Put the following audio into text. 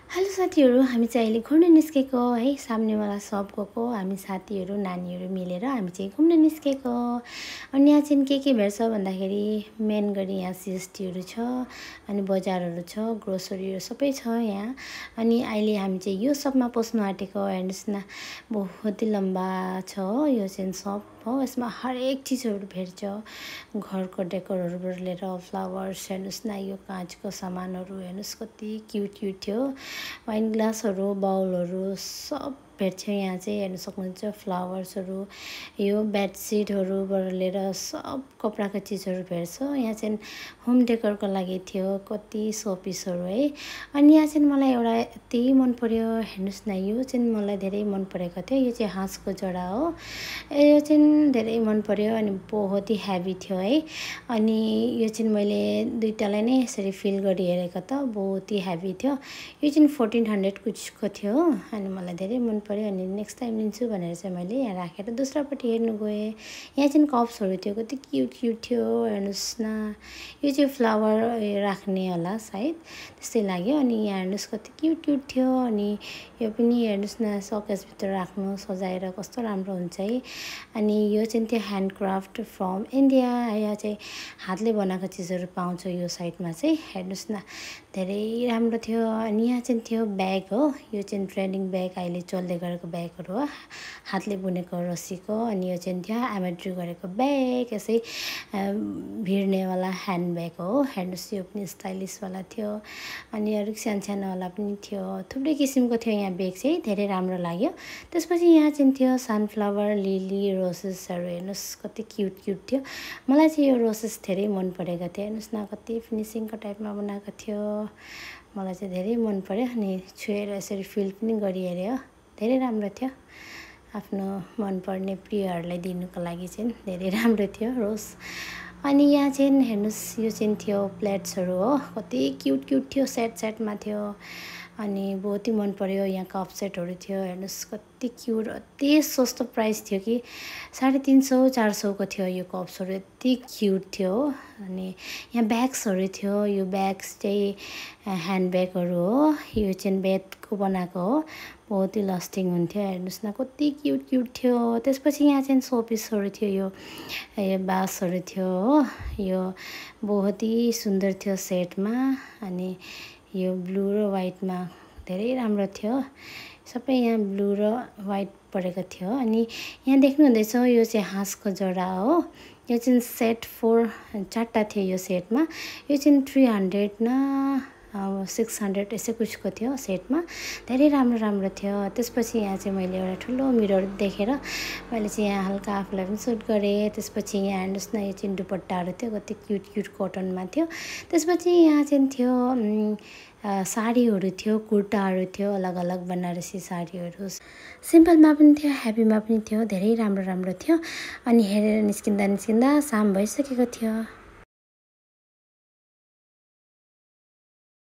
Hello साथीहरू, हामी चाहिँ अहिले घुम्न निस्केको है। सामनेवाला सप गएको हामी साथीहरू नानीहरू मिलेर हामी चाहिँ घुम्न निस्केको। अनि यहाँ चाहिँ के भेट्छ भन्दाखेरि मेन गरी यहाँ सिएसटीहरू छ, अनि बजारहरू छ, ग्रोसरीहरू सबै छ यहाँ। अनि अहिले हामी चाहिँ यो सपमा पस्नु आँटेको। हेर्नुहोस् न, बहुत ही लम्बा छ हो यो चाहिँ सप हो। यसमा हरेक चिजहरू भेट्छ, घरको डेकोरहरूबाट लिएर फ्लावर्स। हेर्नुहोस् न, यो काँचको सामानहरू हेर्नुहोस् कति क्युट क्युट थियो। वाइन ग्लासहरू, बाउलहरू सब भेट्छ यहाँ चाहिँ। हेर्न सक्नुहुन्छ फ्लावर्सहरू, यो बेडसिटहरूबाट लिएर सब कपडाको चिजहरू भेट्छ यहाँ चाहिँ। होम डेकोरको लागि थियो कति सोपिसहरू है। अनि यहाँ चाहिँ मलाई एउटा यति मन पर्यो। हेर्नुहोस् न, यो चाहिँ मलाई धेरै मन परेको थियो। यो चाहिँ हाँसको जरा हो। यो चाहिँ धेरै मन पर्यो अनि बहुत ही हेभी थियो है। अनि यो चाहिँ मैले दुईटालाई नै यसरी फिल गरी हेरेको त बहुत ही हेभी थियो। यो चाहिँ 1400 कुछको थियो अनि मलाई धेरै मन पर्यो। अनि नेक्स्ट टाइम लिन्छु भनेर चाहिँ मैले यहाँ राखेर दोस्रोपट्टि हेर्नु गएँ। यहाँ चाहिँ कप्सहरू थियो, कति क्युट क्युट थियो। हेर्नुहोस् न, यो चाहिँ फ्लावर राख्ने होला सायद, त्यस्तै लाग्यो। अनि यहाँ हेर्नुहोस् कति क्युट क्युट थियो। अनि यो पनि हेर्नुहोस् न, सकेसभित्र राख्नु सजाएर कस्तो राम्रो हुन्छ है। अनि यो चाहिँ त्यो ह्यान्डक्राफ्ट फ्रम इन्डिया, यहाँ चाहिँ हातले बनाएको चिजहरू पाउँछ यो साइडमा चाहिँ। हेर्नुहोस् न, धेरै राम्रो थियो। अनि यहाँ चाहिँ थियो ब्याग हो। यो चाहिँ ट्रेन्डिङ ब्याग अहिले चल्दै गरेको ब्यागहरू हो, हातले बुनेको रस्सीको। अनि यो चाहिँ थियो एम्ब्रोइडरी गरेको ब्याग, यसै भिर्नेवाला ह्यान्ड ब्याग हो। हेर्नुहोस्, यो पनि स्टाइलिसवाला थियो। अनि अलिक सानसानोवाला पनि थियो, थुप्रै किसिमको थियो यहाँ ब्याग चाहिँ, धेरै राम्रो लाग्यो। त्यसपछि यहाँ चाहिँ थियो सनफ्लावर, लिली, रोसेसहरू। हेर्नुहोस् कति क्युट क्युट थियो। मलाई चाहिँ यो रोसेस धेरै मन परेको थियो। हेर्नुहोस् न, कति फिनिसिङको टाइपमा बनाएको थियो, मलाई चाहिँ धेरै मन पर्यो। अनि छुएर यसरी फिल पनि गरिहेऱ्यो, धेरै राम्रो थियो। आफ्नो मनपर्ने प्रियहरूलाई दिनुको लागि चाहिँ धेरै राम्रो थियो रोज। अनि यहाँ चाहिँ हेर्नुहोस्, यो चाहिँ थियो प्लेट्सहरू हो, कति क्युट क्युट थियो, सेट सेटमा थियो। अनि बहुत ही मन पर्यो। यहाँ कप सेटहरू थियो, हेर्नुहोस् कति क्युट, अति सस्तो प्राइस थियो कि 350 400को थियो यो कप्सहरू, यति क्युट थियो। अनि यहाँ ब्याग्सहरू थियो, यो ब्याग्स चाहिँ ह्यान्ड ब्यागहरू हो। यो चाहिँ बेतको बनाएको हो, बहुत ही लास्टिङ हुन्थ्यो। हेर्नुहोस् न, कति क्युट क्युट थियो। त्यसपछि यहाँ चाहिँ सोपिसहरू थियो, यो बाँसहरू थियो हो। यो बहुत ही सुन्दर थियो सेटमा। अनि यो ब्लू र वाइटमा धेरै राम्रो थियो। सबै यहाँ ब्लू र वाइट परेको थियो। अनि यहाँ देख्नुहुँदैछ यो चाहिँ हाँसको जरा हो। यो चाहिँ सेट 4 थियो यो सेटमा। यो चाहिँ 300 न 600 यसै कुछको थियो सेटमा, धेरै राम्रो राम्रो थियो। त्यसपछि यहाँ चाहिँ मैले एउटा ठुलो मिरर देखेर मैले चाहिँ यहाँ हल्का आफूलाई पनि सुट गरेँ। त्यसपछि यहाँ हेर्नुहोस् न, यो चाहिँ दुपट्टाहरू थियो, कति क्युट क्युट कटनमा थियो। त्यसपछि यहाँ चाहिँ थियो साडीहरू थियो, कुर्ताहरू थियो, अलग अलग बनारसी साडीहरू, सिम्पलमा पनि थियो, हेभीमा पनि थियो, धेरै राम्रो राम्रो थियो। अनि हेरेर निस्किँदा निस्किँदा शाम भइसकेको थियो।